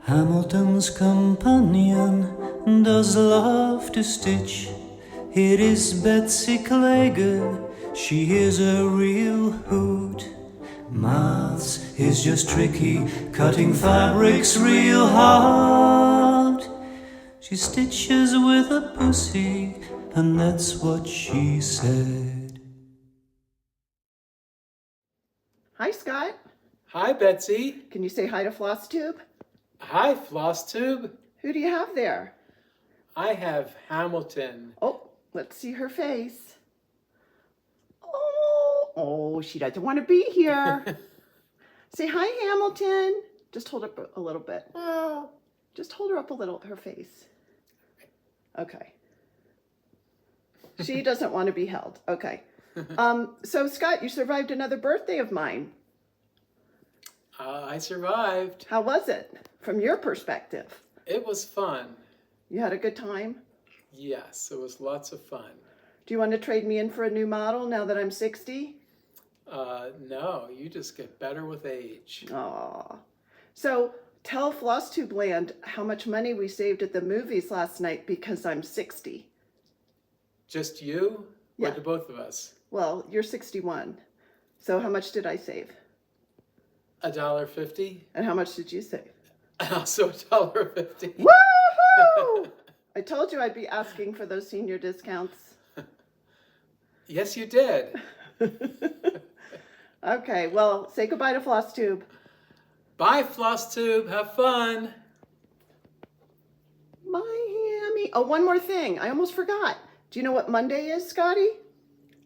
Hamilton's companion does love to stitch. It is Betsy Klager, she is a real hoot. Maths is just tricky, cutting fabrics real hard. She stitches with a pussy, and that's what she said. Hi, Scott. Hi, Betsy. Can you say hi to Flosstube? Hi, Flosstube. Who do you have there? I have Hamilton. Oh, let's see her face. Oh, she doesn't want to be here. Say hi, Hamilton. Just hold up a little bit. Oh. Just hold her up a little, her face. Okay. She doesn't want to be held. Okay. So, Scott, you survived another birthday of mine. I survived. How was it from your perspective? It was fun. You had a good time? Yes, it was lots of fun. Do you want to trade me in for a new model now that I'm 60? No, you just get better with age. Aw. So tell Flosstube Land how much money we saved at the movies last night because I'm 60. Just you? Yeah. Or the both of us? Well, you're 61. So how much did I save? $1.50. And how much did you save? Also $1.50. Woohoo! I told you I'd be asking for those senior discounts. Yes, you did. Okay, well, say goodbye to Flosstube. Bye, Flosstube. Have fun. Miami. Oh, one more thing. I almost forgot. Do you know what Monday is, Scotty?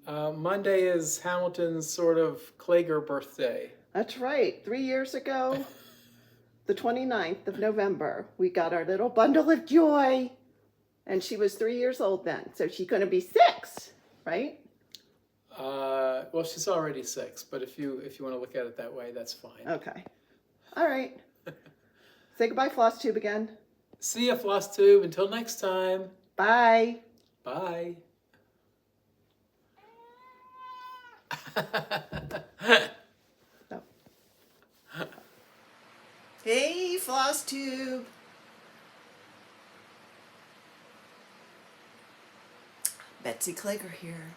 Monday is Hamilton's sort of Klager birthday. That's right. 3 years ago, the 29th of November, we got our little bundle of joy. And she was 3 years old then. So she's going to be 6, right? Well, she's already 6, but if you want to look at it that way, that's fine. Okay. All right. Say goodbye, Flosstube, again. See ya, Flosstube. Until next time. Bye. Bye. No. Hey, Flosstube. Betsy Klager here.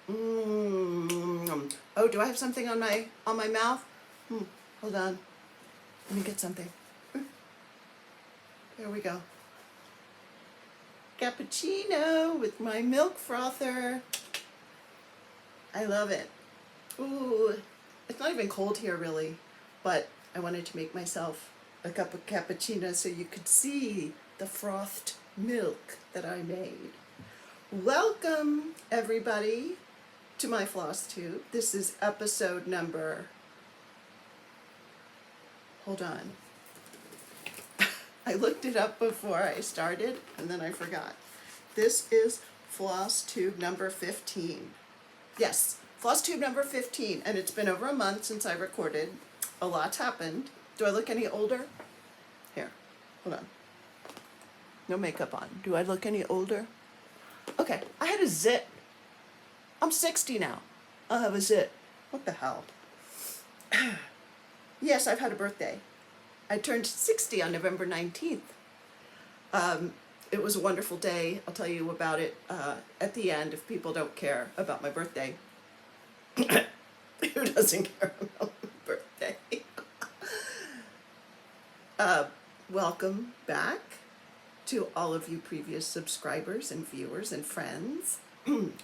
Oh, do I have something on my mouth? Hold on. Let me get something. There we go. Cappuccino with my milk frother. I love it. Ooh, it's not even cold here really, but I wanted to make myself a cup of cappuccino so you could see the frothed milk that I made. Welcome, everybody, to my Flosstube. This is episode number... Hold on. I looked it up before I started, and then I forgot. This is Flosstube number 15. Yes, Flosstube number 15, and it's been over a month since I recorded. A lot's happened. Do I look any older? Here, hold on. No makeup on. Do I look any older? Okay, I had a zit. I'm 60 now. I'll have a zit. What the hell? Yes, I've had a birthday. I turned 60 on November 19th. It was a wonderful day. I'll tell you about it at the end if people don't care about my birthday. Who doesn't care about my birthday? Welcome back to all of you previous subscribers and viewers and friends.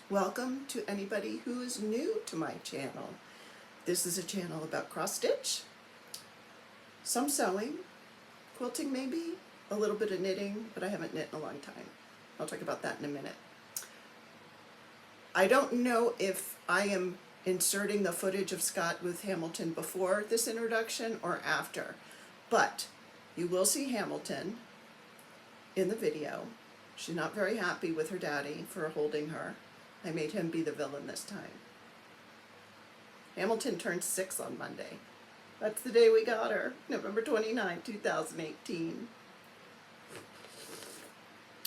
Welcome to anybody who is new to my channel. This is a channel about cross stitch, some sewing, quilting maybe, a little bit of knitting, but I haven't knit in a long time. I'll talk about that in a minute. I don't know if I am inserting the footage of Scott with Hamilton before this introduction or after, but you will see Hamilton in the video. She's not very happy with her daddy for holding her. I made him be the villain this time. Hamilton turned 6 on Monday. That's the day we got her, November 29, 2018.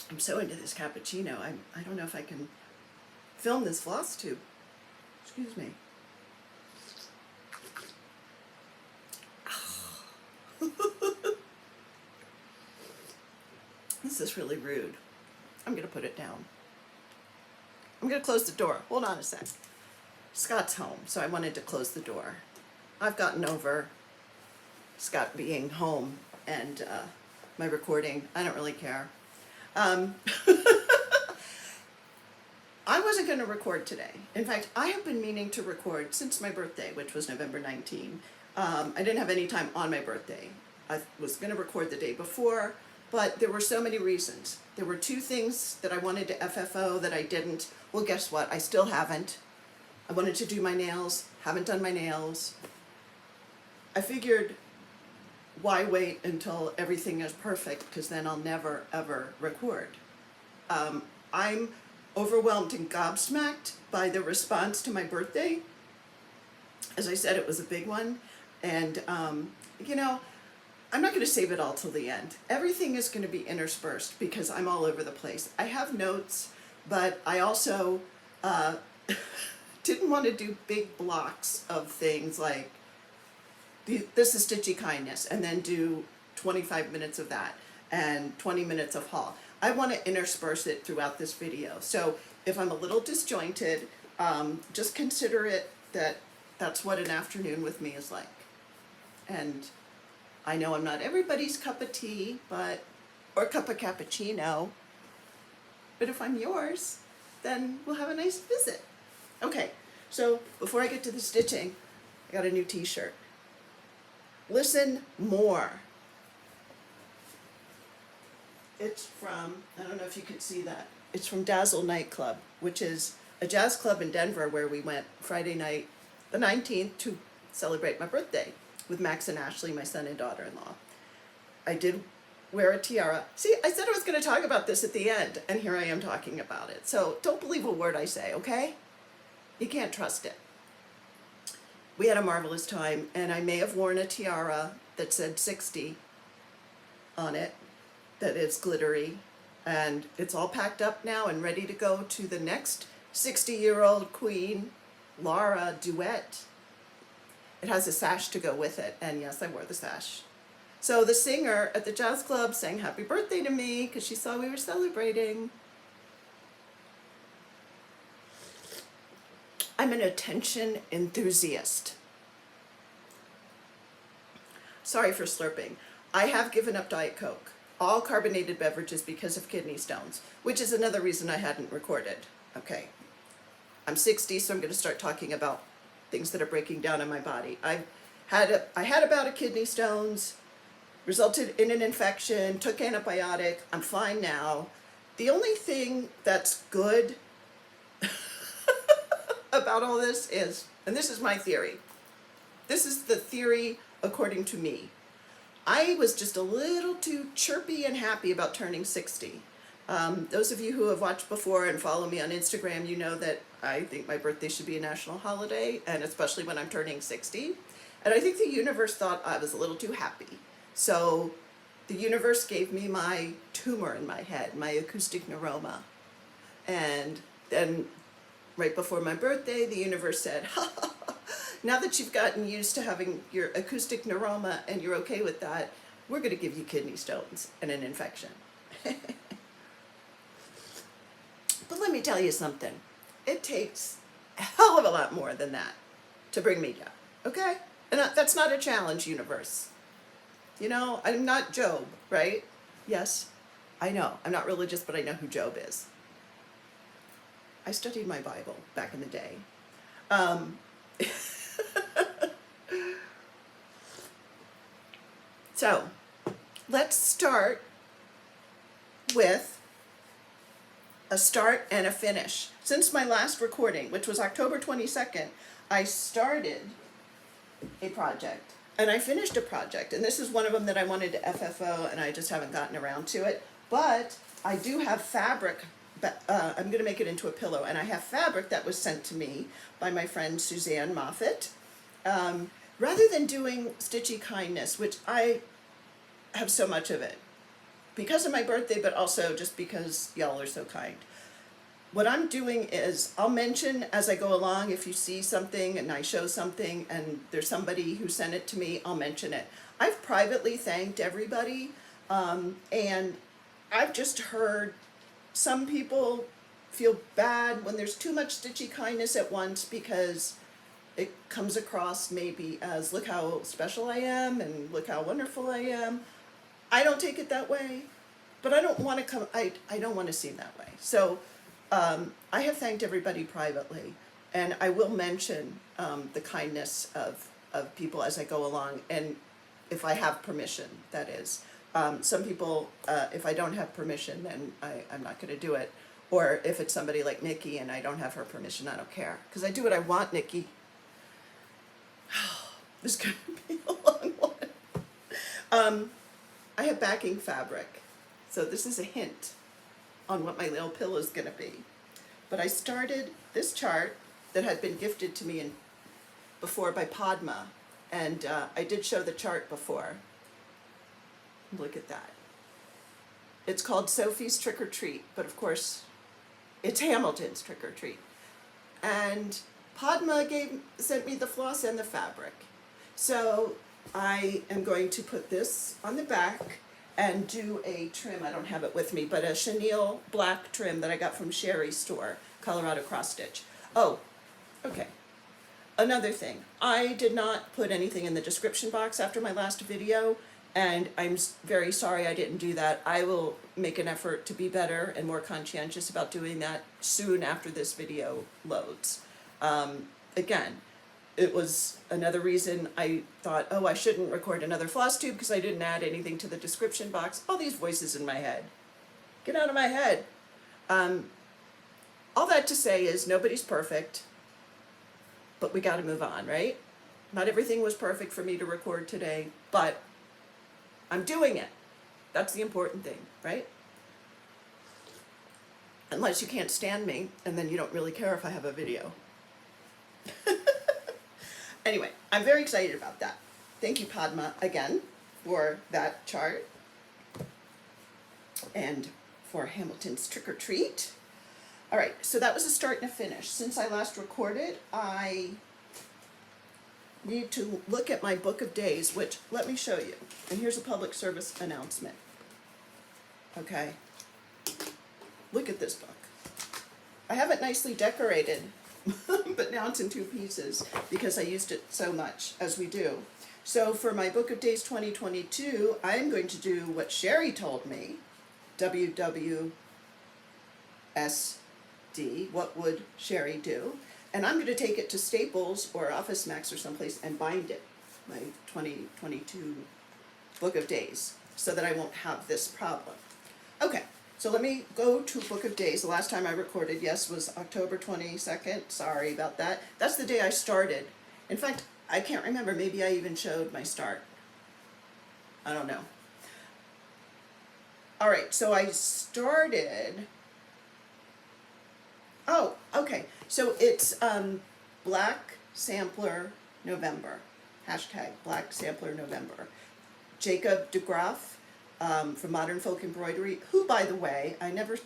I'm so into this cappuccino. I don't know if I can film this Flosstube. Excuse me. Is this really rude? I'm going to put it down. I'm going to close the door. Hold on a sec. Scott's home, so I wanted to close the door. I've gotten over Scott being home and my recording. I don't really care. I wasn't going to record today. In fact, I have been meaning to record since my birthday, which was November 19. I didn't have any time on my birthday. I was going to record the day before, but there were so many reasons. There were 2 things that I wanted to FFO that I didn't. Well, guess what? I still haven't. I wanted to do my nails, haven't done my nails. I figured, why wait until everything is perfect, because then I'll never, ever record. I'm overwhelmed and gobsmacked by the response to my birthday. As I said, it was a big one. And, you know, I'm not going to save it all till the end. Everything is going to be interspersed because I'm all over the place. I have notes, but I also didn't want to do big blocks of things like, this is Stitchy Kindness, and then do 25 minutes of that and 20 minutes of haul. I want to intersperse it throughout this video. So if I'm a little disjointed, just consider it that that's what an afternoon with me is like. And I know I'm not everybody's cup of tea, or cup of cappuccino, but if I'm yours, then we'll have a nice visit. Okay, so before I get to the stitching, I got a new t-shirt. Listen more. It's from, I don't know if you could see that, it's from Dazzle Nightclub, which is a jazz club in Denver where we went Friday night, the 19th, to celebrate my birthday with Max and Ashley, my son and daughter-in-law. I did wear a tiara. See, I said I was going to talk about this at the end, and here I am talking about it. So don't believe a word I say, okay? You can't trust it. We had a marvelous time, and I may have worn a tiara that said Sexty on it, that is glittery, and it's all packed up now and ready to go to the next 60-year-old queen, Laura duet. It has a sash to go with it, and yes, I wore the sash. So the singer at the jazz club sang happy birthday to me because she saw we were celebrating. I'm an attention enthusiast. Sorry for slurping. I have given up Diet Coke, all carbonated beverages, because of kidney stones, which is another reason I hadn't recorded. Okay, I'm 60, so I'm going to start talking about things that are breaking down in my body. I had a bout of kidney stones, resulted in an infection, took antibiotic. I'm fine now. The only thing that's good about all this is, and this is my theory, this is the theory according to me, I was just a little too chirpy and happy about turning 60. Those of you who have watched before and follow me on Instagram, you know that I think my birthday should be a national holiday, and especially when I'm turning 60. And I think the universe thought I was a little too happy. So the universe gave me my tumor in my head, my acoustic neuroma. And then right before my birthday, the universe said, ha, ha, ha, now that you've gotten used to having your acoustic neuroma and you're okay with that, we're going to give you kidney stones and an infection. But let me tell you something. It takes a hell of a lot more than that to bring me down, okay? And that's not a challenge, universe. You know, I'm not Job, right? Yes, I know. I'm not religious, but I know who Job is. I studied my Bible back in the day. So, let's start with a start and a finish. Since my last recording, which was October 22nd, I started a project and I finished a project, and this is one of them that I wanted to FFO and I just haven't gotten around to it. But I do have fabric, I'm going to make it into a pillow, and I have fabric that was sent to me by my friend Suzanne Moffat. Rather than doing Stitchy Kindness, which I have so much of it, because of my birthday, but also just because y'all are so kind. What I'm doing is I'll mention as I go along, if you see something and I show something and there's somebody who sent it to me, I'll mention it. I've privately thanked everybody, and I've just heard some people feel bad when there's too much stitchy kindness at once because it comes across maybe as look how special I am and look how wonderful I am. I don't take it that way, but I don't want to come, I don't want to seem that way. So I have thanked everybody privately, and I will mention the kindness of people as I go along, and if I have permission, that is. Some people, if I don't have permission, then I'm not going to do it. Or if it's somebody like Nikki and I don't have her permission, I don't care. Because I do what I want, Nikki. This is going to be a long one. I have backing fabric. So this is a hint on what my little pillow is going to be. But I started this chart that had been gifted to me before by Padma. And I did show the chart before. Look at that. It's called Sophie's Trick or Treat, but of course, it's Hamilton's Trick or Treat. And Padma sent me the floss and the fabric. So I am going to put this on the back and do a trim. I don't have it with me, but a chenille black trim that I got from Sherry's store, Colorado Cross Stitch. Oh, okay. Another thing, I did not put anything in the description box after my last video, and I'm very sorry I didn't do that. I will make an effort to be better and more conscientious about doing that soon after this video loads. Again, it was another reason I thought, oh, I shouldn't record another Flosstube because I didn't add anything to the description box. All these voices in my head. Get out of my head. All that to say is nobody's perfect, but we got to move on, right? Not everything was perfect for me to record today, but I'm doing it. That's the important thing, right? Unless you can't stand me, and then you don't really care if I have a video. Anyway, I'm very excited about that. Thank you, Padma, again, for that chart. And for Hamilton's Trick or Treat. All right, so that was a start and a finish. Since I last recorded, I need to look at my book of days, which, let me show you. And here's a public service announcement. Okay. Look at this book. I have it nicely decorated, but now it's in two pieces because I used it so much, as we do. So for my book of days 2022, I'm going to do what Sherry told me, WWSD, what would Sherry do? And I'm going to take it to Staples or Office Max or someplace and bind it, my 2022 book of days, so that I won't have this problem. Okay, so let me go to book of days. The last time I recorded, yes, was October 22nd. Sorry about that. That's the day I started. In fact, I can't remember. Maybe I even showed my start. I don't know. All right, so I started... Oh, okay. So it's Black Sampler November. Hashtag Black Sampler November. Jacob DeGraff from Modern Folk Embroidery, who, by the way, I never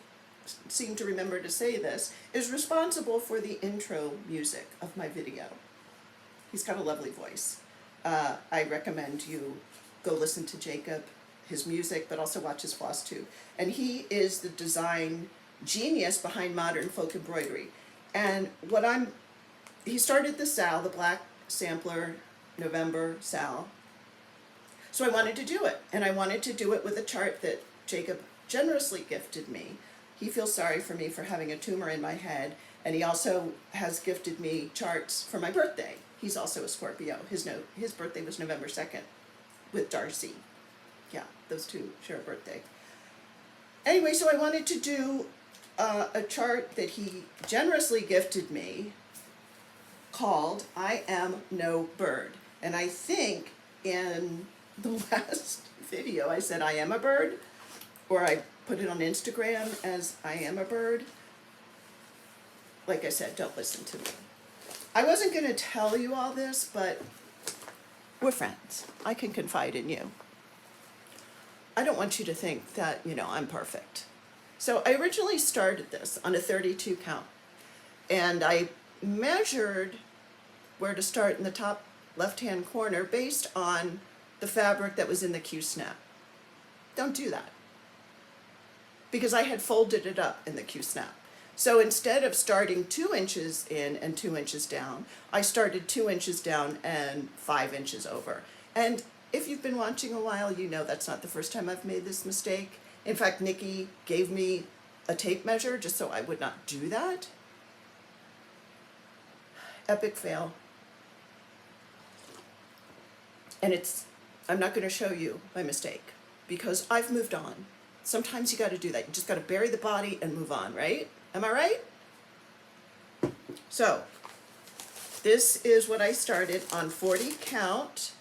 seem to remember to say this, is responsible for the intro music of my video. He's got a lovely voice. I recommend you go listen to Jacob, his music, but also watch his Flosstube. And he is the design genius behind Modern Folk Embroidery. And he started the SAL, the Black Sampler November SAL. So I wanted to do it, and I wanted to do it with a chart that Jacob generously gifted me. He feels sorry for me for having a tumor in my head, and he also has gifted me charts for my birthday. He's also a Scorpio. His birthday was November 2nd with Darcy. Yeah, those two share a birthday. Anyway, so I wanted to do a chart that he generously gifted me called I Am No Bird. And I think in the last video I said I am a bird, or I put it on Instagram as I am a bird. Like I said, don't listen to me. I wasn't going to tell you all this, but we're friends. I can confide in you. I don't want you to think that, I'm perfect. So I originally started this on a 32 count, and I measured where to start in the top left-hand corner based on the fabric that was in the Q-snap. Don't do that. because I had folded it up in the Q-snap. So instead of starting 2 inches in and 2 inches down, I started 2 inches down and 5 inches over. And if you've been watching a while, you know that's not the first time I've made this mistake. In fact, Nikki gave me a tape measure just so I would not do that. Epic fail. And I'm not going to show you my mistake because I've moved on. Sometimes you got to do that. You just got to bury the body and move on, right? Am I right? So, this is what I started on 40 count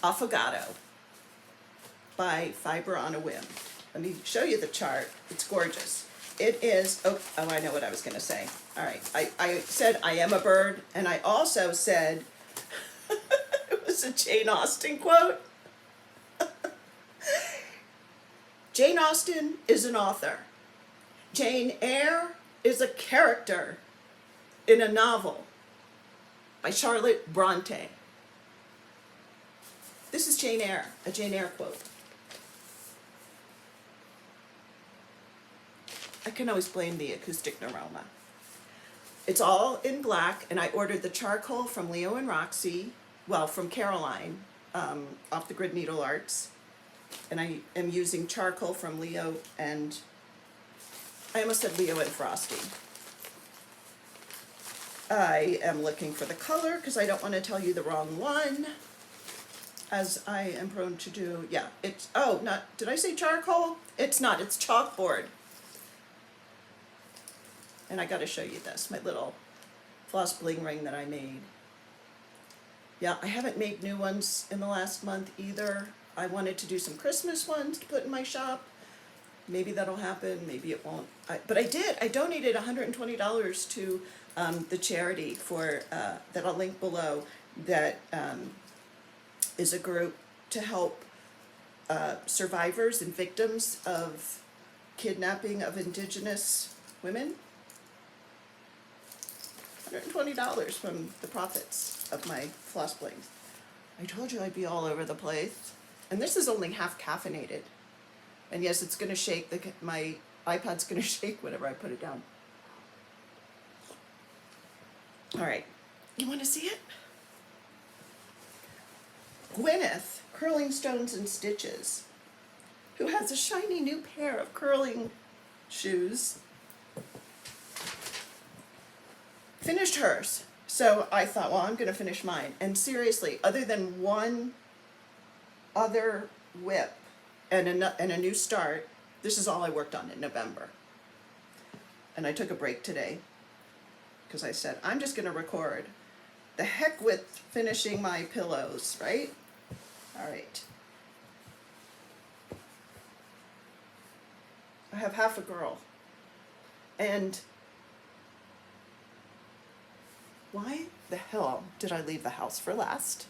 Affogato by Fiber on a Whim. Let me show you the chart. It's gorgeous. It is, oh, I know what I was going to say. All right, I said I am a bird, and I also said, it was a Jane Austen quote. Jane Austen is an author. Jane Eyre is a character in a novel by Charlotte Bronte. This is Jane Eyre, a Jane Eyre quote. I can always blame the acoustic neuroma. It's all in black, and I ordered the charcoal from Leo and Roxy, well, from Caroline, off the Grid Needle Arts. And I am using charcoal from Leo and, I almost said Leo and Frosty. I am looking for the color because I don't want to tell you the wrong one, as I am prone to do. Yeah, it's, oh, not, did I say charcoal? It's not, it's chalkboard. And I got to show you this, my little floss bling ring that I made. Yeah, I haven't made new ones in the last month either. I wanted to do some Christmas ones to put in my shop. Maybe that'll happen, maybe it won't. But I did. I donated $120 to the charity for that I'll link below. That is a group to help survivors and victims of kidnapping of Indigenous women. $120 from the profits of my floss blings. I told you I'd be all over the place. And this is only half caffeinated. And yes, it's going to shake. My iPad's going to shake whenever I put it down. All right. You want to see it? Gwyneth, Curling Stones and Stitches, who has a shiny new pair of curling shoes, finished hers. So I thought, well, I'm going to finish mine. And seriously, other than one other whip and a new start, this is all I worked on in November. And I took a break today because I said, I'm just going to record. The heck with finishing my pillows, right? All right. I have half a girl. And why the hell did I leave the house for last?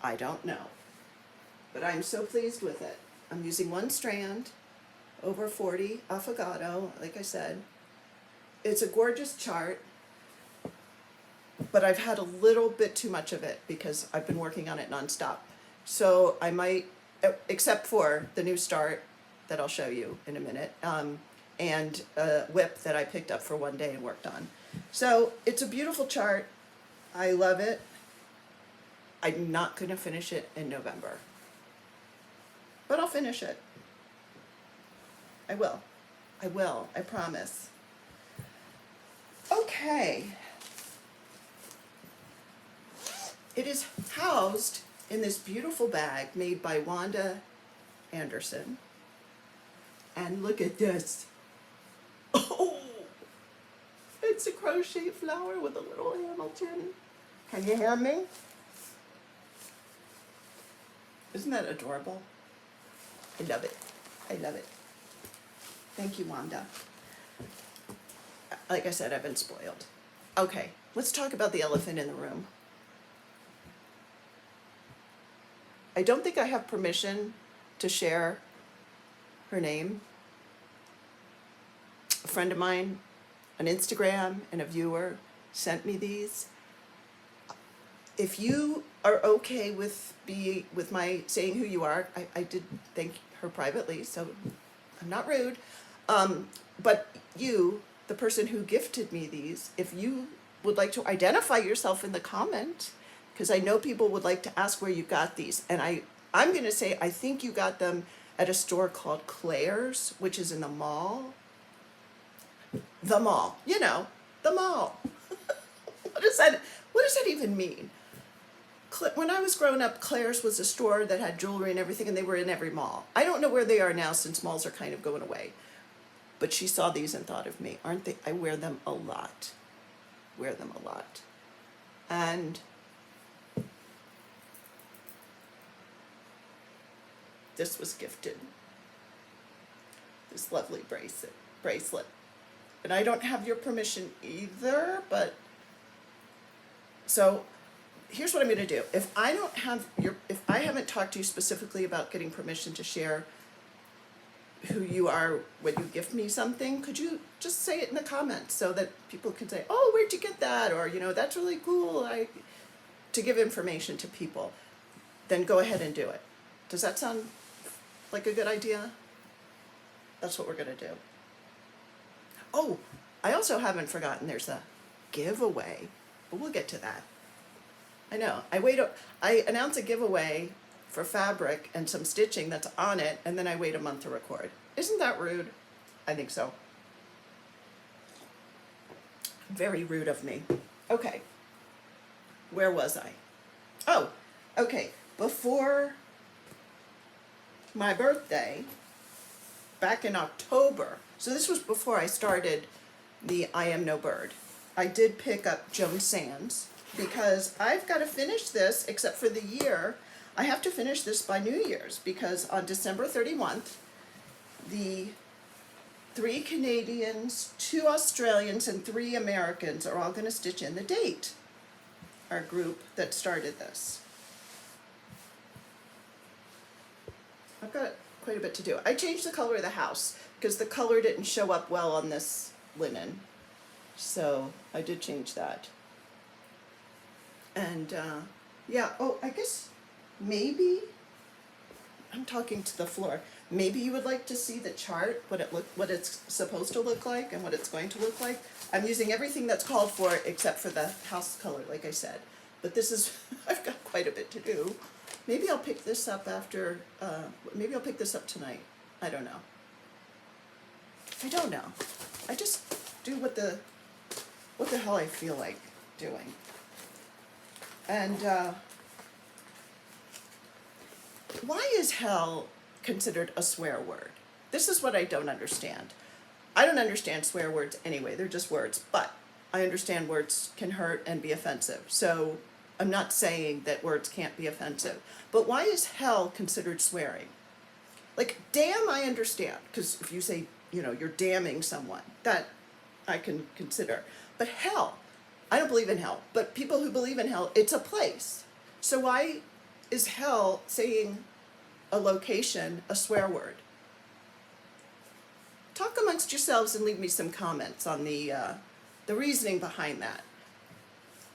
I don't know. But I'm so pleased with it. I'm using one strand, over 40, Affogato, like I said. It's a gorgeous chart, but I've had a little bit too much of it because I've been working on it nonstop. So I might, except for the new start that I'll show you in a minute, and a whip that I picked up for one day and worked on. So it's a beautiful chart. I love it. I'm not going to finish it in November, but I'll finish it. I will. I promise. Okay. It is housed in this beautiful bag made by Wanda Anderson. And look at this. Oh, it's a crochet flower with a little Hamilton. Can you hear me? Isn't that adorable? I love it. I love it. Thank you, Wanda. Like I said, I've been spoiled. Okay, let's talk about the elephant in the room. I don't think I have permission to share her name. A friend of mine on Instagram and a viewer sent me these. if you are okay with my saying who you are, I did thank her privately, so I'm not rude. But you, the person who gifted me these, if you would like to identify yourself in the comment, because I know people would like to ask where you got these, and I'm going to say I think you got them at a store called Claire's, which is in the mall. The mall, you know, the mall. What does that even mean? When I was growing up, Claire's was a store that had jewelry and everything, and they were in every mall. I don't know where they are now since malls are kind of going away. But she saw these and thought of me, aren't they? I wear them a lot. Wear them a lot. And this was gifted. This lovely bracelet. And I don't have your permission either, but so here's what I'm going to do. If I haven't talked to you specifically about getting permission to share who you are when you gift me something, could you just say it in the comments so that people can say, oh, where'd you get that? Or, you know, that's really cool. To give information to people, then go ahead and do it. Does that sound like a good idea? That's what we're going to do. Oh, I also haven't forgotten there's a giveaway, but we'll get to that. I know. I announce a giveaway for fabric and some stitching that's on it, and then I wait a month to record. Isn't that rude? I think so. Very rude of me. Okay. Where was I? Oh, okay. Before my birthday, back in October, so this was before I started the I Am No Bird, I did pick up Joan Sands, because I've got to finish this, except for the year. I have to finish this by New Year's, because on December 31st, the 3 Canadians, 2 Australians, and 3 Americans are all going to stitch in the date. Our group that started this. I've got quite a bit to do. I changed the color of the house because the color didn't show up well on this linen. So I did change that. And yeah, oh, I guess maybe, I'm talking to the floor, maybe you would like to see the chart, what it's supposed to look like and what it's going to look like. I'm using everything that's called for except for the house color, like I said. But this is, I've got quite a bit to do. Maybe I'll pick this up after, maybe I'll pick this up tonight. I don't know. I just do what the hell I feel like doing. And why is hell considered a swear word? This is what I don't understand. I don't understand swear words anyway, they're just words, but I understand words can hurt and be offensive. So I'm not saying that words can't be offensive, but why is hell considered swearing? Like, damn, I understand, because if you say, you know, you're damning someone, that I can consider. But hell, I don't believe in hell, but people who believe in hell, it's a place. So why is hell, saying a location, a swear word? Talk amongst yourselves and leave me some comments on the reasoning behind that.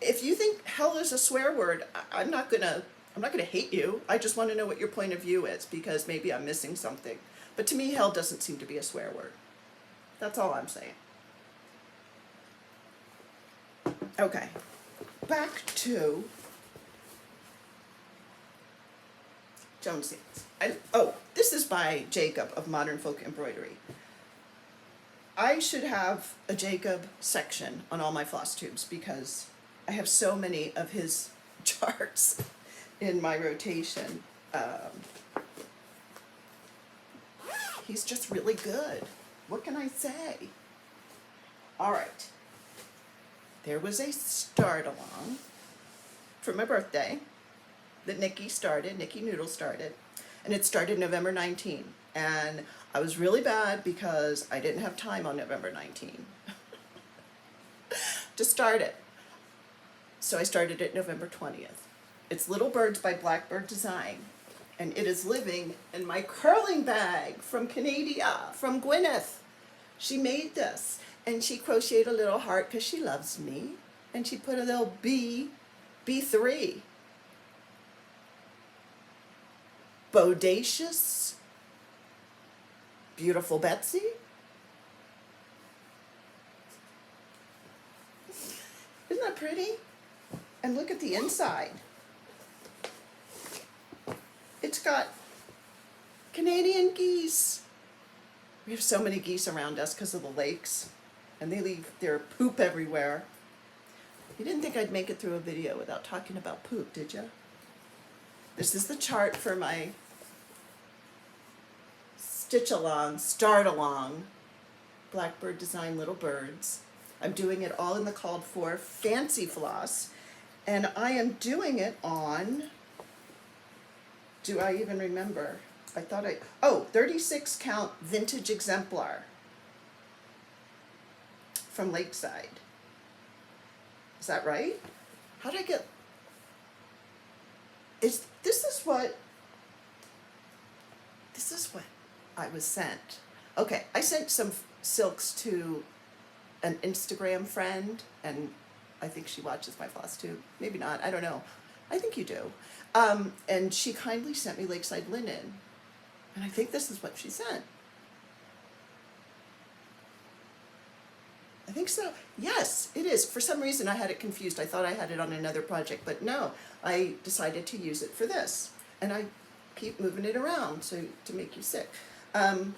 If you think hell is a swear word, I'm not gonna hate you. I just want to know what your point of view is, because maybe I'm missing something. But to me, hell doesn't seem to be a swear word. That's all I'm saying. Okay, back to Joan Sands. This is by Jacob of Modern Folk Embroidery. I should have a Jacob section on all my floss tubes because I have so many of his charts in my rotation. He's just really good. What can I say? All right. There was a start along for my birthday that Nikki Noodle started, and it started November 19. And I was really bad because I didn't have time on November 19 to start it. So I started it November 20th. It's Little Birds by Blackbird Design, and it is living in my curling bag from Canada, from Gwyneth. She made this, and she crocheted a little heart because she loves me, and she put a little bee B3. Bodacious. Beautiful Betsy. Isn't that pretty? And look at the inside. It's got Canadian geese. We have so many geese around us because of the lakes, and they leave their poop everywhere. You didn't think I'd make it through a video without talking about poop, did you? This is the chart for my stitch along, start along, Blackbird Design Little Birds. I'm doing it all in the called for fancy floss, and I am doing it on, do I even remember? I thought 36 count vintage exemplar from Lakeside. Is that right? How did I get, this is what I was sent. Okay, I sent some silks to an Instagram friend, and I think she watches my Flosstube. Maybe not, I don't know. I think you do. And she kindly sent me Lakeside linen. And I think this is what she sent. I think so. Yes, it is. For some reason I had it confused. I thought I had it on another project, but no, I decided to use it for this. And I keep moving it around to make you sick. Not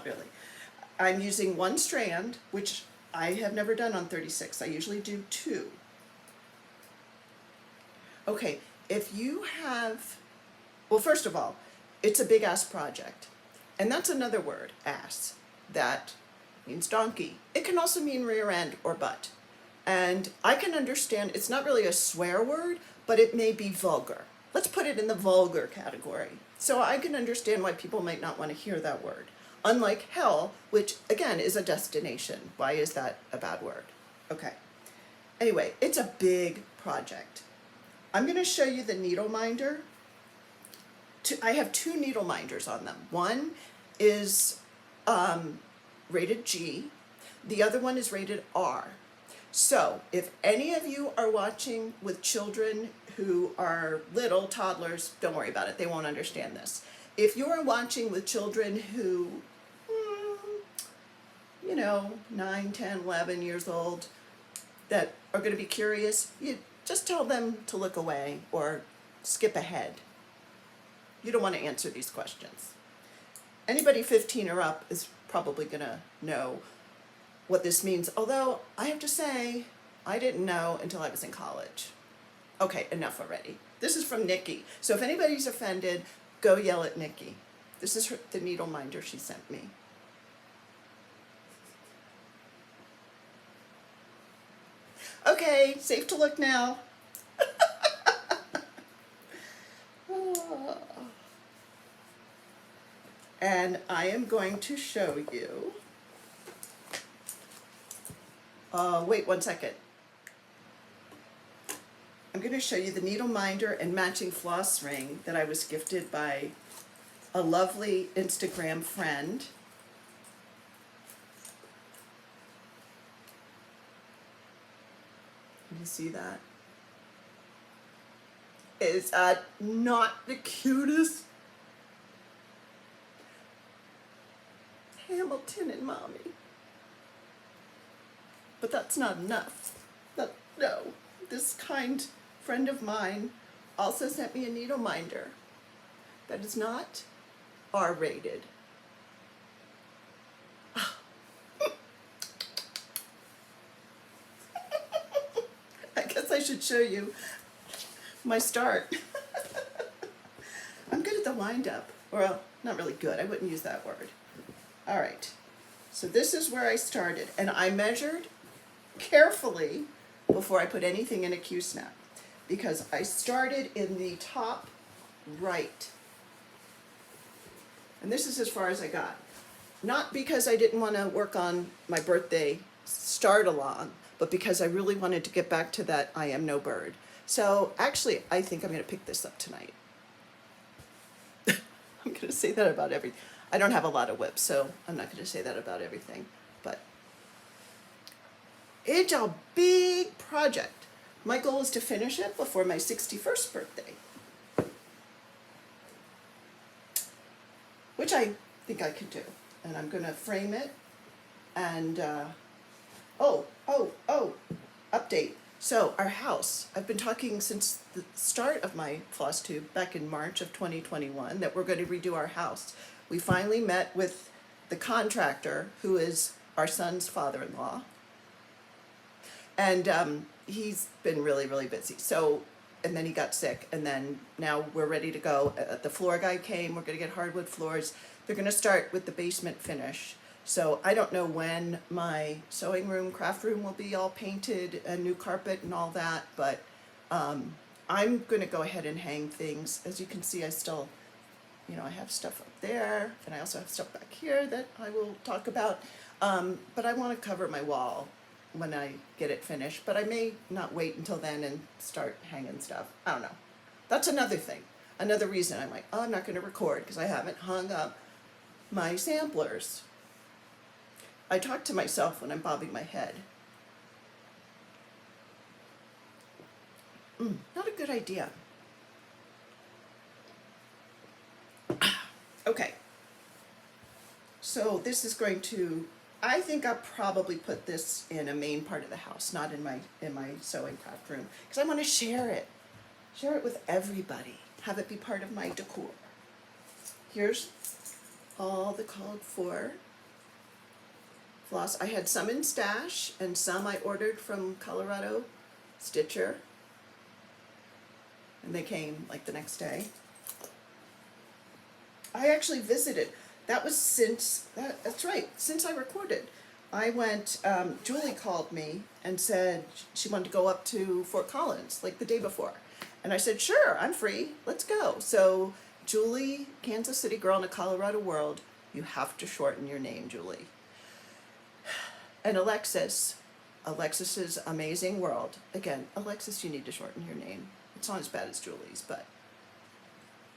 really. I'm using one strand, which I have never done on 36. I usually do 2. Okay, if you have, well, first of all, it's a big ass project. And that's another word, ass. That means donkey. It can also mean rear end or butt. And I can understand, it's not really a swear word, but it may be vulgar. Let's put it in the vulgar category. So I can understand why people might not want to hear that word. Unlike hell, which again is a destination. Why is that a bad word? Okay. Anyway, it's a big project. I'm going to show you the needle minder. I have 2 needle minders on them. One is rated G. The other one is rated R. So if any of you are watching with children who are little toddlers, don't worry about it. They won't understand this. If you are watching with children who, 9, 10, 11 years old, that are going to be curious, you just tell them to look away or skip ahead. You don't want to answer these questions. Anybody 15 or up is probably going to know what this means, although I have to say, I didn't know until I was in college. Okay, enough already. This is from Nikki. So if anybody's offended, go yell at Nikki. This is the needle minder she sent me. Okay, safe to look now. And I am going to show you, wait 1 second. I'm going to show you the needle minder and matching floss ring that I was gifted by a lovely Instagram friend. Can you see that? Is not the cutest? Hamilton and Mommy. But that's not enough. No, this kind friend of mine also sent me a needle minder that is not R-rated. I guess I should show you my start. I'm good at the wind-up. Well, not really good. I wouldn't use that word. All right. So this is where I started. And I measured carefully before I put anything in a Q-snap, because I started in the top right. And this is as far as I got. Not because I didn't want to work on my birthday start along, but because I really wanted to get back to that I am no bird. So actually, I think I'm going to pick this up tonight. I'm going to say that about everything. I don't have a lot of whips, so I'm not going to say that about everything. But it's a big project. My goal is to finish it before my 61st birthday, which I think I can do. And I'm going to frame it. And, update. So our house, I've been talking since the start of my Flosstube back in March of 2021 that we're going to redo our house. We finally met with the contractor, who is our son's father-in-law. And he's been really, really busy. So, and then he got sick, and then now we're ready to go. The floor guy came, we're gonna get hardwood floors. They're gonna start with the basement finish. So I don't know when my sewing room, craft room will be all painted and new carpet and all that, but I'm gonna go ahead and hang things. As you can see, I still, I have stuff up there, and I also have stuff back here that I will talk about. But I wanna cover my wall when I get it finished, but I may not wait until then and start hanging stuff. I don't know. That's another thing. Another reason I'm like, I'm not gonna record because I haven't hung up my samplers. I talk to myself when I'm bobbing my head. Not a good idea. Okay. So this is going to, I think I'll probably put this in a main part of the house, not in my sewing craft room, because I want to share it with everybody, have it be part of my decor. Here's all the called for floss. I had some in stash and some I ordered from Colorado Stitcher, and they came like the next day. I actually visited. That was that's right, since I recorded. I went, Julie called me and said she wanted to go up to Fort Collins, like the day before. And I said, sure, I'm free, let's go. So Julie, Kansas City girl in a Colorado world, you have to shorten your name, Julie. And Alexis's Amazing World. Again, Alexis, you need to shorten your name. It's not as bad as Julie's, but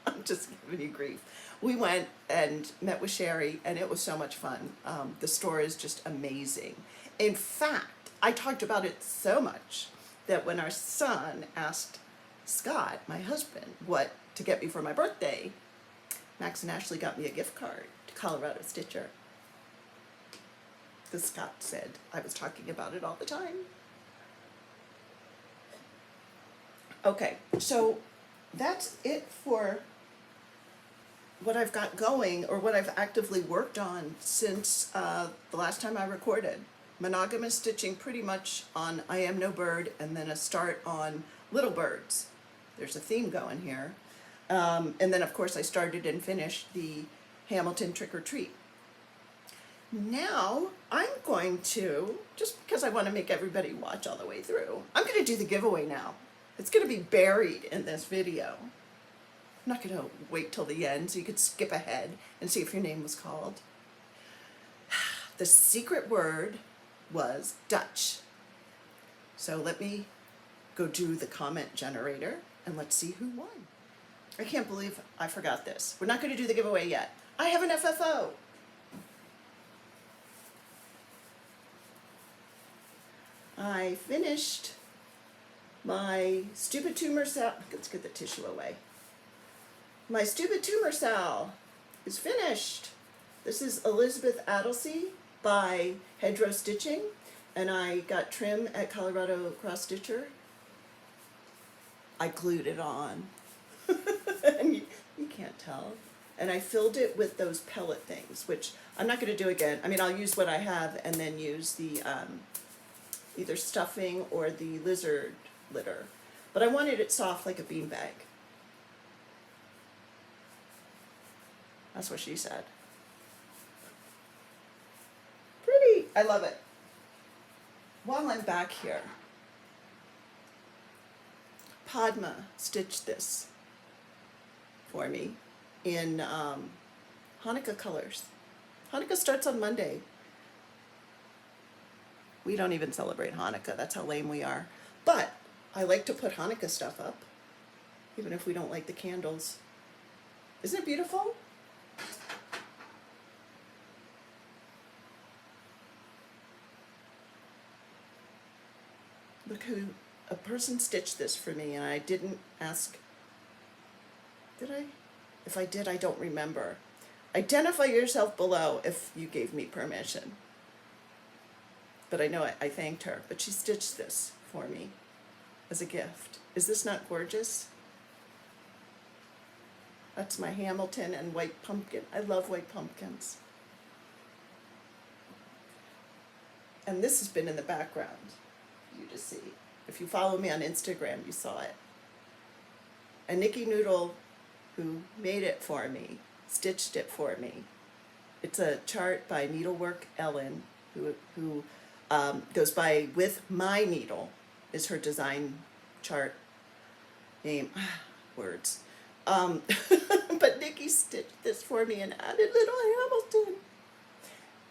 I'm just giving you grief. We went and met with Sherry, and it was so much fun. The store is just amazing. In fact, I talked about it so much that when our son asked Scott, my husband, what to get me for my birthday, Max and Ashley got me a gift card to Colorado Stitcher. Because Scott said I was talking about it all the time. Okay, so that's it for what I've got going, or what I've actively worked on since the last time I recorded. Monogamous stitching pretty much on I Am No Bird, and then a start on Little Birds. There's a theme going here. And then of course I started and finished the Hamilton Trick or Treat. Now I'm going to, just because I want to make everybody watch all the way through, I'm going to do the giveaway now. It's going to be buried in this video. I'm not going to wait till the end so you could skip ahead and see if your name was called. The secret word was Dutch. So let me go do the comment generator and let's see who won. I can't believe I forgot this. We're not going to do the giveaway yet. I have an FFO. I finished my stupid tumor cell. Let's get the tissue away. My stupid tumor cell is finished. This is Elizabeth Adelsey by Hedgerow Stitching, and I got trim at Colorado Cross Stitcher. I glued it on. And you can't tell. And I filled it with those pellet things, which I'm not going to do again. I mean, I'll use what I have and then use the either stuffing or the lizard litter. But I wanted it soft like a beanbag. That's what she said. Pretty. I love it. While I'm back here, Padma stitched this for me in Hanukkah colors. Hanukkah starts on Monday. We don't even celebrate Hanukkah. That's how lame we are. But I like to put Hanukkah stuff up, even if we don't like the candles. Isn't it beautiful? Look who a person stitched this for me and I didn't ask, did I? If I did, I don't remember. Identify yourself below if you gave me permission. But I know I thanked her, but she stitched this for me as a gift. Is this not gorgeous? That's my Hamilton and white pumpkin. I love white pumpkins. And this has been in the background, for you to see. If you follow me on Instagram, you saw it. And Nikki Noodle, who made it for me, stitched it for me. It's a chart by Needlework Ellen, who goes by With My Needle, is her design chart name. Words. But Nikki stitched this for me and added little Hamilton.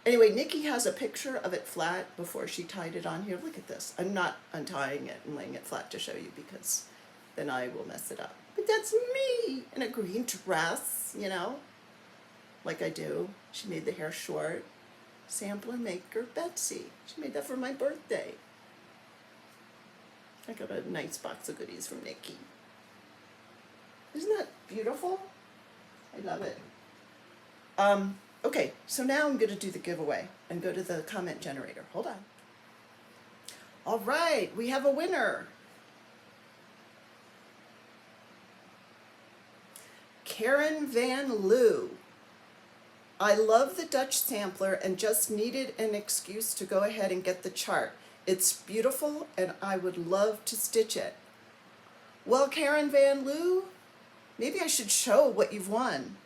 Anyway, Nikki has a picture of it flat before she tied it on here. Look at this. I'm not untying it and laying it flat to show you because then I will mess it up. But that's me in a green dress, you know, like I do. She made the hair short. Sampler maker Betsy. She made that for my birthday. I got a nice box of goodies from Nikki. Isn't that beautiful? I love it. Okay, so now I'm going to do the giveaway and go to the comment generator. Hold on. All right, we have a winner. Karen Van Loo. I love the Dutch sampler and just needed an excuse to go ahead and get the chart. It's beautiful and I would love to stitch it. Well, Karen Van Loo, maybe I should show what you've won.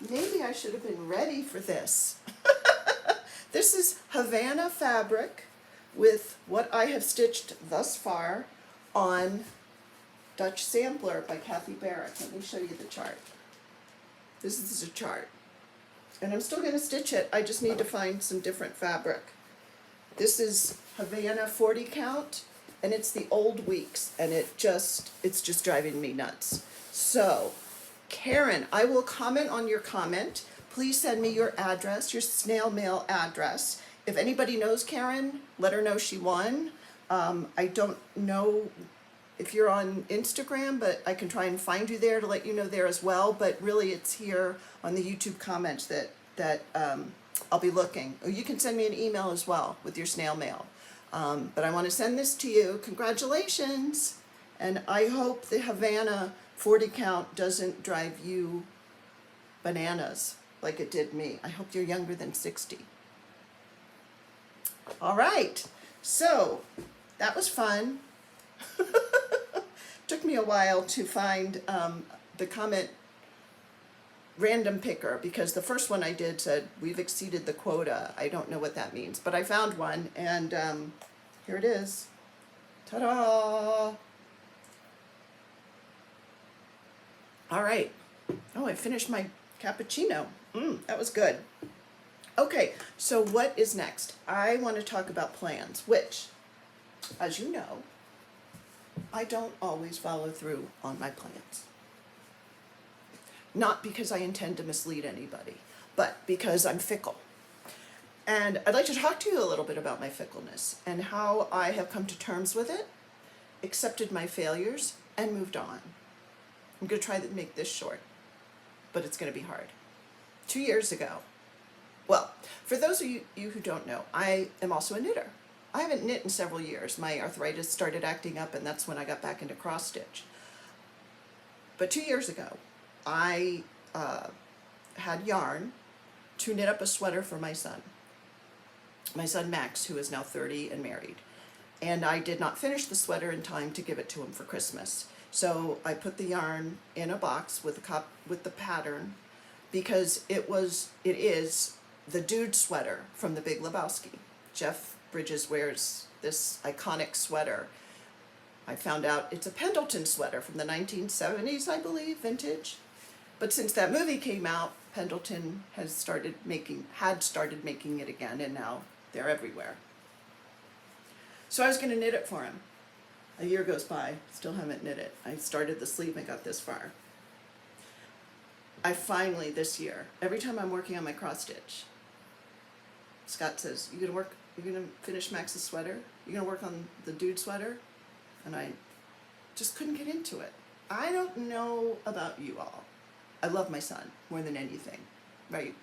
Maybe I should have been ready for this. This is Havana fabric with what I have stitched thus far on Dutch Sampler by Kathy Barrick. Let me show you the chart. This is a chart. And I'm still going to stitch it. I just need to find some different fabric. This is Havana 40 count, and it's the old weeks, and it's just driving me nuts. So, Karen, I will comment on your comment. Please send me your address, your snail mail address. If anybody knows Karen, let her know she won. I don't know if you're on Instagram, but I can try and find you there to let you know there as well. But really, it's here on the YouTube comments that I'll be looking. Or you can send me an email as well with your snail mail. But I want to send this to you. Congratulations. And I hope the Havana 40 count doesn't drive you bananas like it did me. I hope you're younger than 60. All right. So that was fun. Took me a while to find the comment random picker because the first one I did said we've exceeded the quota. I don't know what that means, but I found one and here it is. Ta-da! All right. Oh, I finished my cappuccino. That was good. Okay, so what is next? I want to talk about plans, which, as you know, I don't always follow through on my plans. Not because I intend to mislead anybody, but because I'm fickle. And I'd like to talk to you a little bit about my fickleness and how I have come to terms with it, accepted my failures, and moved on. I'm going to try to make this short, but it's going to be hard. 2 years ago, well, for those of you who don't know, I am also a knitter. I haven't knit in several years. My arthritis started acting up, and that's when I got back into cross stitch. But 2 years ago, I had yarn to knit up a sweater for my son Max, who is now 30 and married. And I did not finish the sweater in time to give it to him for Christmas. So I put the yarn in a box with the pattern because it is the dude sweater from The Big Lebowski. Jeff Bridges wears this iconic sweater. I found out it's a Pendleton sweater from the 1970s, I believe, vintage. But since that movie came out, Pendleton had started making it again, and now they're everywhere. So I was going to knit it for him. A year goes by, still haven't knit it. I started the sleeve and got this far. I finally, this year, every time I'm working on my cross stitch, Scott says, "You gonna work you're gonna finish Max's sweater? You're gonna work on the dude sweater? And I just couldn't get into it. I don't know about you all. I love my son more than anything, right?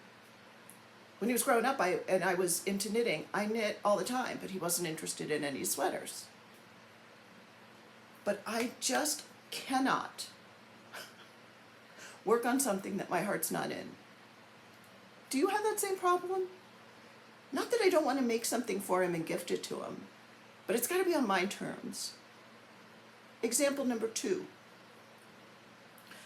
When he was growing up, I was into knitting. I knit all the time, but he wasn't interested in any sweaters. But I just cannot work on something that my heart's not in. Do you have that same problem? Not that I don't want to make something for him and gift it to him, but it's got to be on my terms. Example number 2.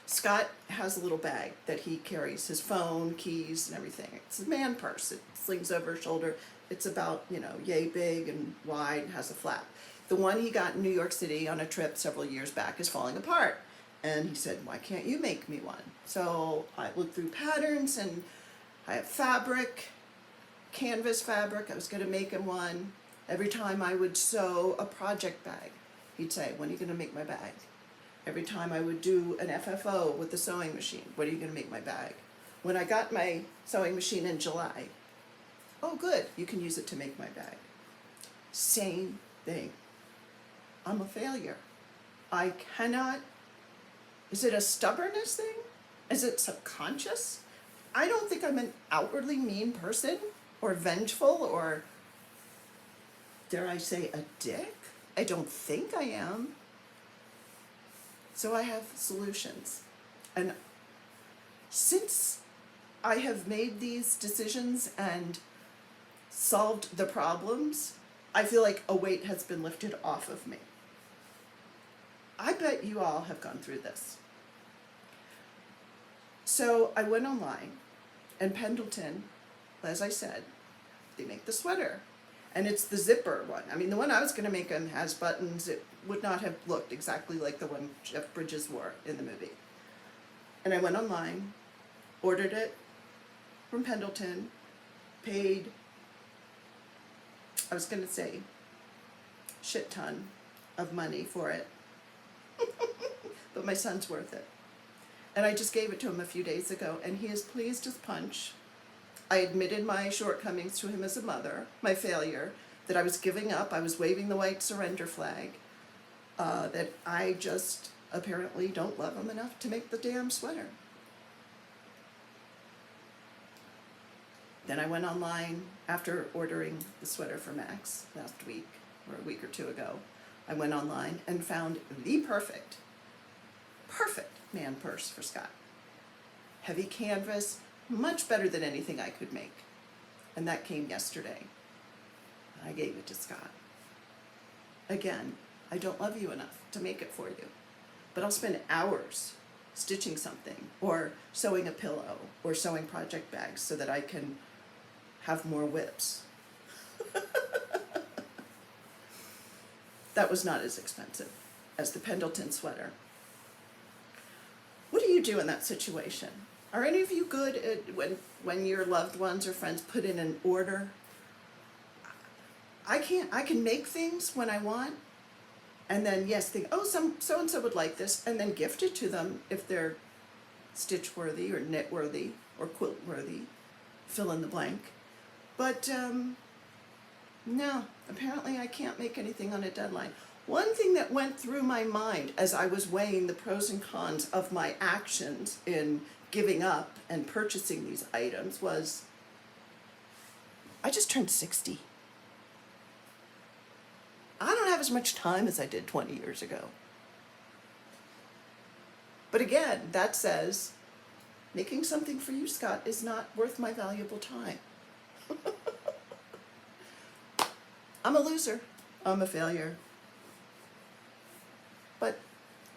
Scott has a little bag that he carries his phone, keys, and everything. It's a man purse. It slings over his shoulder. It's about, yay big and wide and has a flap. The one he got in New York City on a trip several years back is falling apart. And he said, why can't you make me one? So I looked through patterns, and I have fabric, canvas fabric. I was going to make him one. Every time I would sew a project bag, he'd say, when are you going to make my bag? Every time I would do an FFO with the sewing machine, when are you going to make my bag? When I got my sewing machine in July, oh good, you can use it to make my bag. Same thing. I'm a failure. I cannot. Is it a stubbornness thing? Is it subconscious? I don't think I'm an outwardly mean person or vengeful or, dare I say, a dick. I don't think I am. So I have solutions. And since I have made these decisions and solved the problems, I feel like a weight has been lifted off of me. I bet you all have gone through this. So I went online, and Pendleton, as I said, they make the sweater. And it's the zipper one. I mean, the one I was going to make him has buttons. It would not have looked exactly like the one Jeff Bridges wore in the movie. And I went online, ordered it from Pendleton, paid, I was going to say, shit ton of money for it. But my son's worth it. And I just gave it to him a few days ago, and he is pleased as punch. I admitted my shortcomings to him as a mother, my failure, that I was giving up, I was waving the white surrender flag, that I just apparently don't love him enough to make the damn sweater. Then I went online after ordering the sweater for Max last week, or a week or two ago. I went online and found the perfect man purse for Scott. Heavy canvas, much better than anything I could make. And that came yesterday. I gave it to Scott. Again, I don't love you enough to make it for you, but I'll spend hours stitching something or sewing a pillow or sewing project bags so that I can have more whips. That was not as expensive as the Pendleton sweater. What do you do in that situation? Are any of you good at when your loved ones or friends put in an order? I can make things when I want, and then yes, think, oh, so and so would like this, and then gift it to them if they're stitch worthy or knit worthy or quilt worthy, fill in the blank. But no, apparently I can't make anything on a deadline. One thing that went through my mind as I was weighing the pros and cons of my actions in giving up and purchasing these items was, I just turned 60. I don't have as much time as I did 20 years ago. But again, that says, making something for you, Scott, is not worth my valuable time. I'm a loser. I'm a failure. But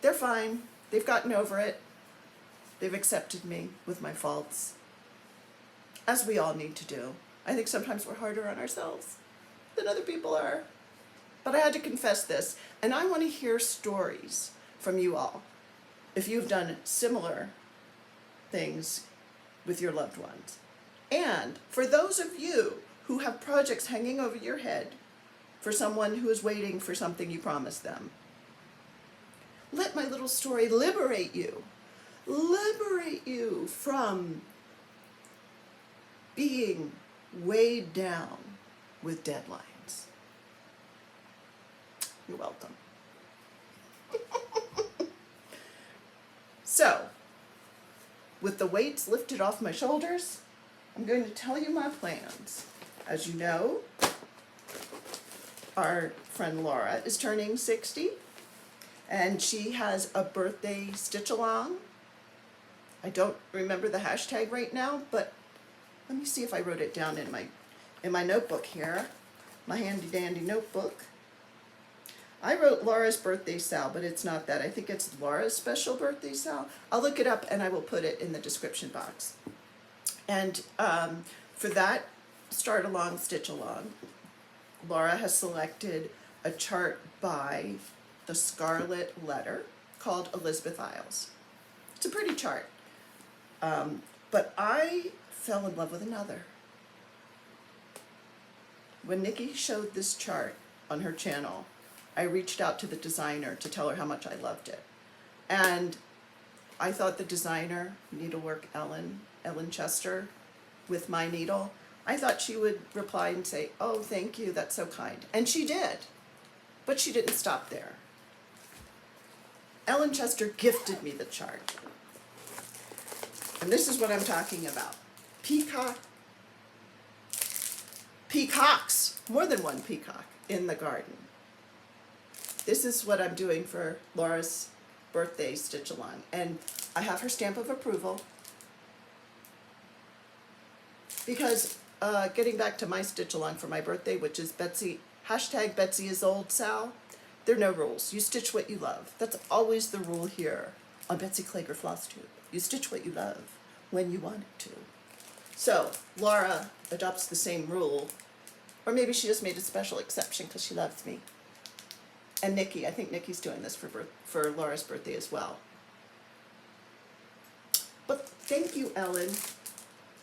they're fine. They've gotten over it. They've accepted me with my faults, as we all need to do. I think sometimes we're harder on ourselves than other people are. But I had to confess this, and I want to hear stories from you all. If you've done similar things with your loved ones. And for those of you who have projects hanging over your head for someone who is waiting for something you promised them, let my little story liberate you. Liberate you from being weighed down with deadlines. You're welcome. So, with the weights lifted off my shoulders, I'm going to tell you my plans. As you know, our friend Laura is turning 60, and she has a birthday stitch-along. I don't remember the hashtag right now, but let me see if I wrote it down in my notebook here, my handy-dandy notebook. I wrote Laura's birthday sal, but it's not that. I think it's Laura's special birthday sal. I'll look it up and I will put it in the description box. And for that start along, stitch along, Laura has selected a chart by the Scarlet Letter called Elizabeth Isles. It's a pretty chart. But I fell in love with another. When Nikki showed this chart on her channel, I reached out to the designer to tell her how much I loved it. And I thought the designer, needlework Ellen Chester, with my needle, I thought she would reply and say, "Oh, thank you, that's so kind." And she did. But she didn't stop there. Ellen Chester gifted me the chart. And this is what I'm talking about. Peacocks, more than one peacock in the garden. This is what I'm doing for Laura's birthday stitch along. And I have her stamp of approval. Because getting back to my stitch along for my birthday, which is Betsy, hashtag Betsy is old Sal, there are no rules. You stitch what you love. That's always the rule here on Betsy Klager Flosstube. You stitch what you love when you want it to. So Laura adopts the same rule, or maybe she just made a special exception because she loves me. And Nikki, I think Nikki's doing this for Laura's birthday as well. But thank you, Ellen,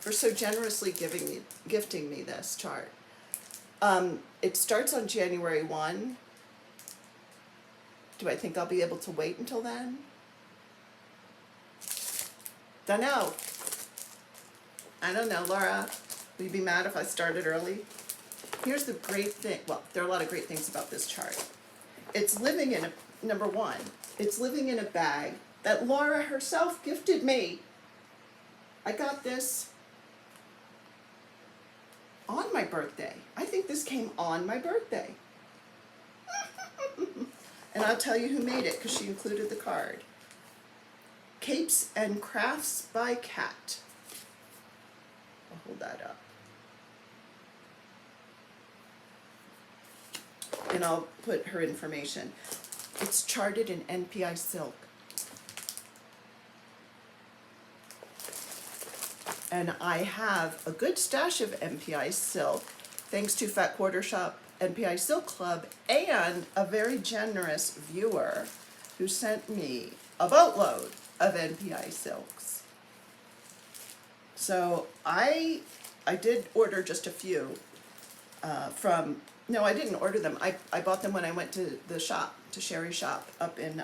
for so generously gifting me this chart. It starts on January 1. Do I think I'll be able to wait until then? Don't know. I don't know, Laura. Will you be mad if I started early? Here's the great thing. Well, there are a lot of great things about this chart. It's living in number one, it's living in a bag that Laura herself gifted me. I got this on my birthday. I think this came on my birthday. And I'll tell you who made it because she included the card. Capes and Crafts by Kat. I'll hold that up. And I'll put her information. It's charted in NPI silk. And I have a good stash of NPI silk, thanks to Fat Quarter Shop NPI Silk Club and a very generous viewer who sent me a boatload of NPI silks. So I did order just a few no, I didn't order them. I bought them when I went to the shop, to Sherry's shop up in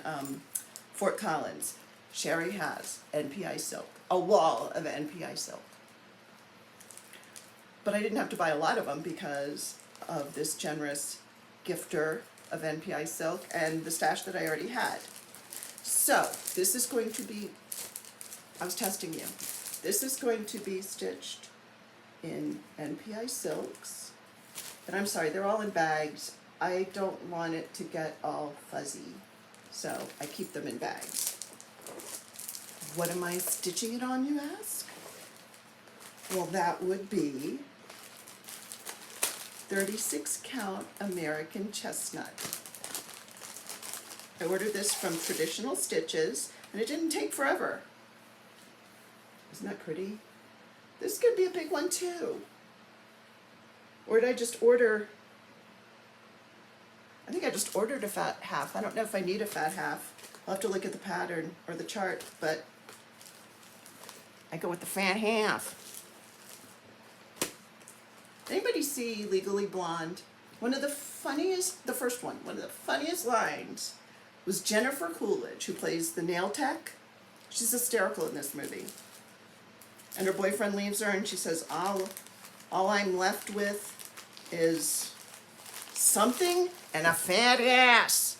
Fort Collins. Sherry has NPI silk, a wall of NPI silk. But I didn't have to buy a lot of them because of this generous gifter of NPI silk and the stash that I already had. So this is going to be, I was testing you. This is going to be stitched in NPI silks. And I'm sorry, they're all in bags. I don't want it to get all fuzzy, so I keep them in bags. What am I stitching it on, you ask? Well, that would be 36 count American chestnut. I ordered this from Traditional Stitches, and it didn't take forever. Isn't that pretty? This could be a big one too. Or did I just order, I think I just ordered a fat half. I don't know if I need a fat half. I'll have to look at the pattern or the chart, but I go with the fat half. Anybody see Legally Blonde? One of the funniest, the first one of the funniest lines was Jennifer Coolidge, who plays the nail tech. She's hysterical in this movie. And her boyfriend leaves her and she says, all I'm left with is something and a fat ass.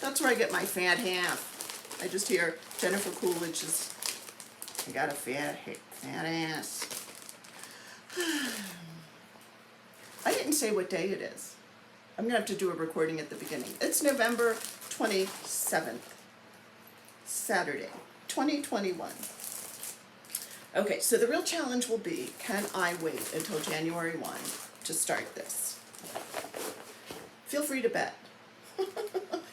That's where I get my fat half. I just hear Jennifer Coolidge's, I got a fat ass. I didn't say what day it is. I'm gonna have to do a recording at the beginning. It's November 27th, Saturday, 2021. Okay, so the real challenge will be, can I wait until January 1 to start this? Feel free to bet.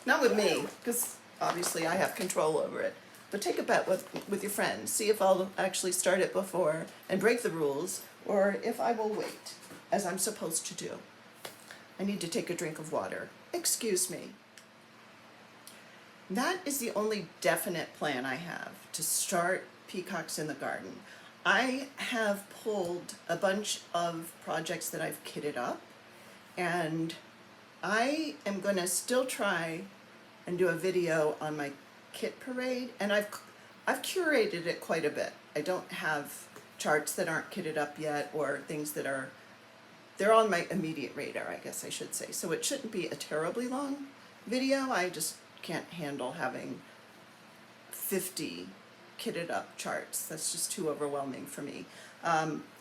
Not with me, because obviously I have control over it. But take a bet with your friends. See if I'll actually start it before and break the rules, or if I will wait, as I'm supposed to do. I need to take a drink of water. Excuse me. That is the only definite plan I have to start Peacocks in the Garden. I have pulled a bunch of projects that I've kitted up, and I am going to still try and do a video on my kit parade, and I've curated it quite a bit. I don't have charts that aren't kitted up yet, or things that are, they're on my immediate radar, I guess I should say. So it shouldn't be a terribly long video. I just can't handle having 50 kitted up charts. That's just too overwhelming for me.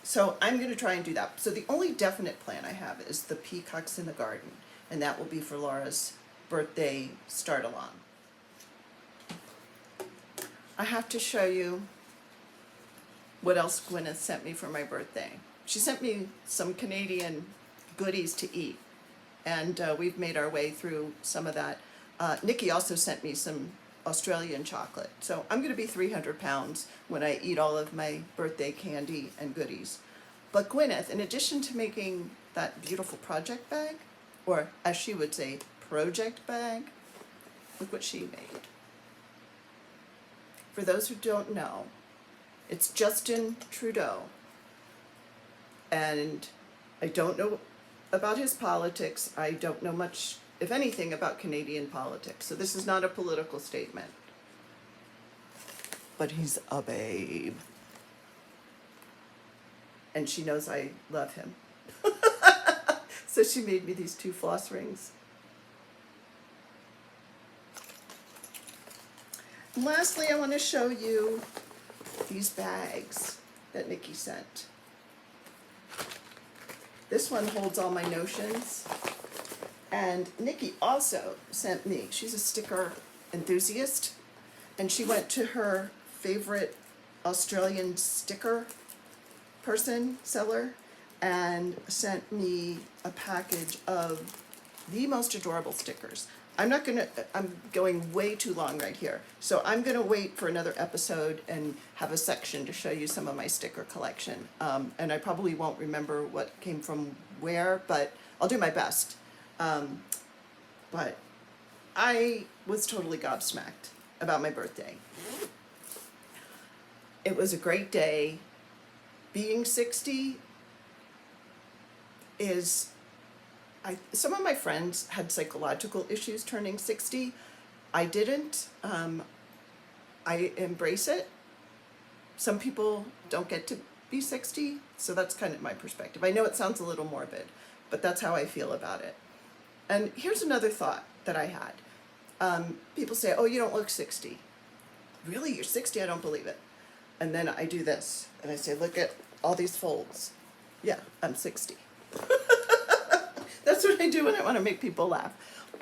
So I'm going to try and do that. So the only definite plan I have is the Peacocks in the Garden, and that will be for Laura's birthday start-along. I have to show you what else Gwyneth sent me for my birthday. She sent me some Canadian goodies to eat, and we've made our way through some of that. Nikki also sent me some Australian chocolate. So I'm going to be 300 pounds when I eat all of my birthday candy and goodies. But Gwyneth, in addition to making that beautiful project bag, or as she would say, project bag, look what she made. For those who don't know, it's Justin Trudeau. And I don't know about his politics. I don't know much, if anything, about Canadian politics. So this is not a political statement. But he's a babe. And she knows I love him. So she made me these 2 floss rings. And lastly, I want to show you these bags that Nikki sent. This one holds all my notions. And Nikki also sent me, she's a sticker enthusiast, and she went to her favorite Australian sticker seller, and sent me a package of the most adorable stickers. I'm going way too long right here. So I'm gonna wait for another episode and have a section to show you some of my sticker collection. And I probably won't remember what came from where, but I'll do my best. But I was totally gobsmacked about my birthday. It was a great day. Being 60 is, some of my friends had psychological issues turning 60. I didn't. I embrace it. Some people don't get to be 60, so that's kind of my perspective. I know it sounds a little morbid, but that's how I feel about it. And here's another thought that I had. People say, oh, you don't look 60. Really, you're 60? I don't believe it. And then I do this, and I say, look at all these folds. Yeah, I'm 60. That's what I do when I want to make people laugh.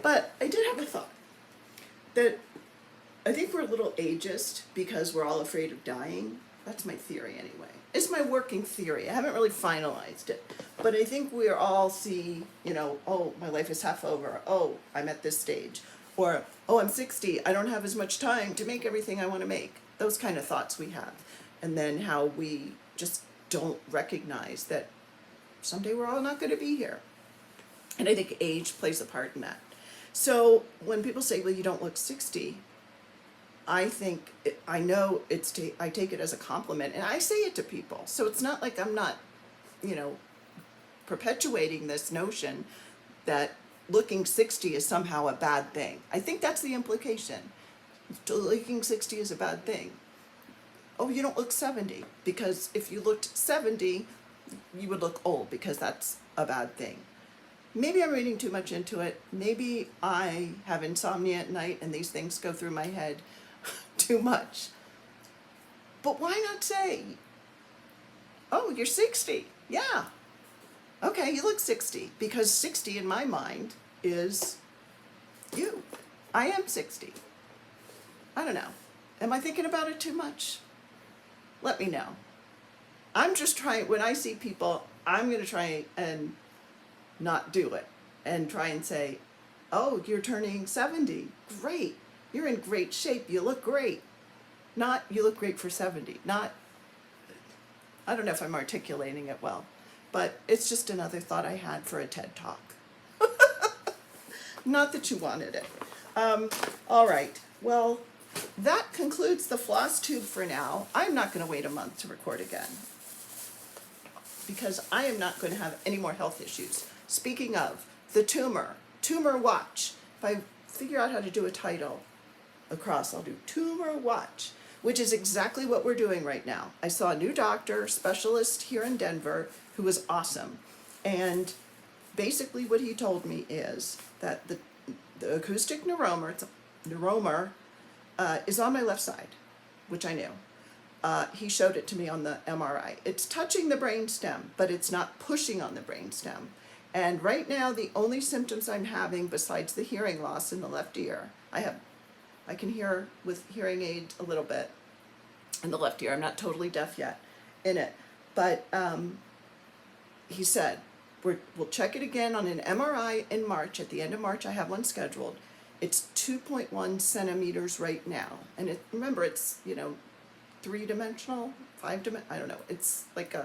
But I did have a thought that I think we're a little ageist because we're all afraid of dying. That's my theory anyway. It's my working theory. I haven't really finalized it. But I think we all see, oh, my life is half over. Oh, I'm at this stage. Or, oh, I'm 60. I don't have as much time to make everything I want to make. Those kind of thoughts we have. And then how we just don't recognize that someday we're all not going to be here. And I think age plays a part in that. So when people say, well, you don't look 60, I think, I know I take it as a compliment, and I say it to people. So it's not like I'm not, perpetuating this notion that looking 60 is somehow a bad thing. I think that's the implication. Looking 60 is a bad thing. Oh, you don't look 70, because if you looked 70, you would look old because that's a bad thing. Maybe I'm reading too much into it. Maybe I have insomnia at night and these things go through my head too much. But why not say, oh, you're 60. Yeah. Okay, you look 60. Because 60 in my mind is you. I am 60. I don't know. Am I thinking about it too much? Let me know. I'm just trying, when I see people, I'm going to try and not do it and try and say, oh, you're turning 70. Great. You're in great shape. You look great. Not, you look great for 70. Not, I don't know if I'm articulating it well, but it's just another thought I had for a TED Talk. Not that you wanted it. All right. Well, that concludes the Flosstube for now. I'm not going to wait a month to record again because I am not going to have any more health issues. Speaking of, the tumor watch. If I figure out how to do a title across, I'll do tumor watch, which is exactly what we're doing right now. I saw a new doctor, specialist here in Denver, who was awesome. And basically what he told me is that the acoustic neuromer is on my left side, which I knew. He showed it to me on the MRI. It's touching the brainstem, but it's not pushing on the brainstem. And right now, the only symptoms I'm having, besides the hearing loss in the left ear, I can hear with hearing aids a little bit in the left ear. I'm not totally deaf yet in it. But he said, we'll check it again on an MRI in March. At the end of March, I have one scheduled. It's 2.1 centimeters right now. And remember, it's, 3-dimensional, 5-dimensional, I don't know. It's like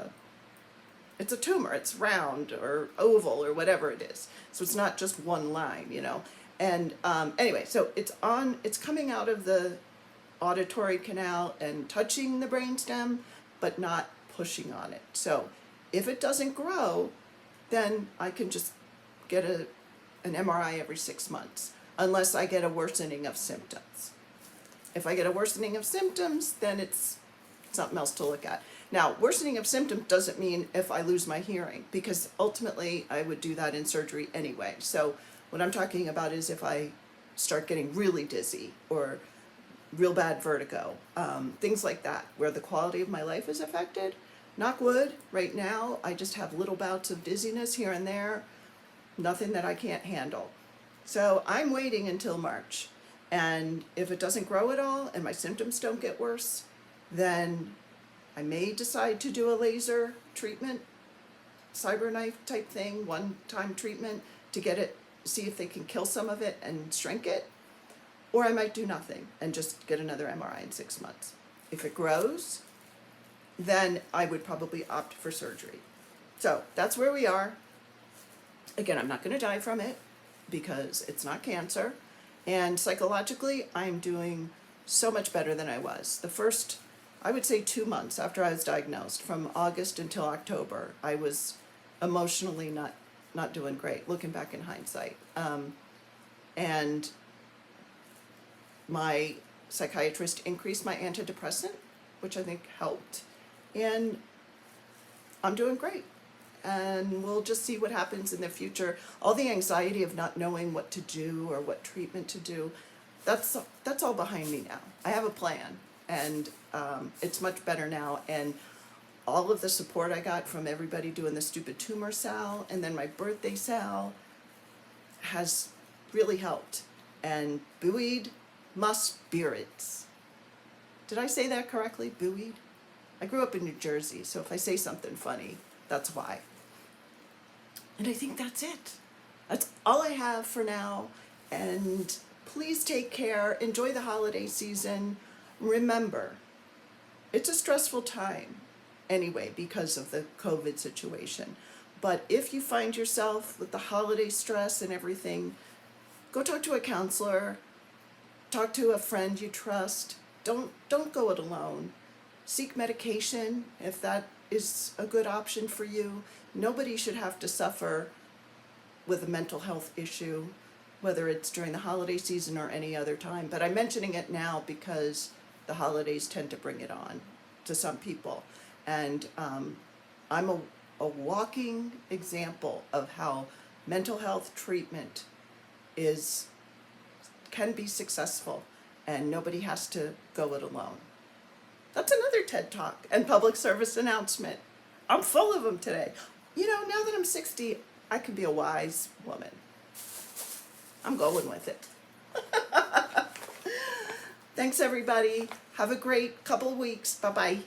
it's a tumor. It's round or oval or whatever it is. So it's not just one line, And anyway, so it's coming out of the auditory canal and touching the brainstem, but not pushing on it. So if it doesn't grow, then I can just get an MRI every 6 months, unless I get a worsening of symptoms. If I get a worsening of symptoms, then it's something else to look at. Now, worsening of symptoms doesn't mean if I lose my hearing, because ultimately I would do that in surgery anyway. So what I'm talking about is if I start getting really dizzy or real bad vertigo, things like that, where the quality of my life is affected. Knock wood, right now I just have little bouts of dizziness here and there, nothing that I can't handle. So I'm waiting until March. And if it doesn't grow at all and my symptoms don't get worse, then I may decide to do a laser treatment, cyberknife type thing, one-time treatment to get it, see if they can kill some of it and shrink it. Or I might do nothing and just get another MRI in 6 months. If it grows, then I would probably opt for surgery. So that's where we are. Again, I'm not going to die from it because it's not cancer. And psychologically, I'm doing so much better than I was. The first, I would say 2 months after I was diagnosed, from August until October, I was emotionally not doing great, looking back in hindsight. And my psychiatrist increased my antidepressant, which I think helped. And I'm doing great. And we'll just see what happens in the future. All the anxiety of not knowing what to do or what treatment to do, that's all behind me now. I have a plan, and it's much better now. And all of the support I got from everybody doing the stupid tumor sal and then my birthday sal has really helped and buoyed my spirits. Did I say that correctly? Buoyed? I grew up in New Jersey, so if I say something funny, that's why. And I think that's it. That's all I have for now. And please take care. Enjoy the holiday season. Remember, it's a stressful time anyway because of the COVID situation. But if you find yourself with the holiday stress and everything, go talk to a counselor. Talk to a friend you trust. Don't go it alone. Seek medication if that is a good option for you. Nobody should have to suffer with a mental health issue, whether it's during the holiday season or any other time. But I'm mentioning it now because the holidays tend to bring it on to some people. And I'm a walking example of how mental health treatment can be successful, and nobody has to go it alone. That's another TED Talk and public service announcement. I'm full of them today. You know, now that I'm 60, I can be a wise woman. I'm going with it. Thanks, everybody. Have a great couple of weeks. Bye-bye.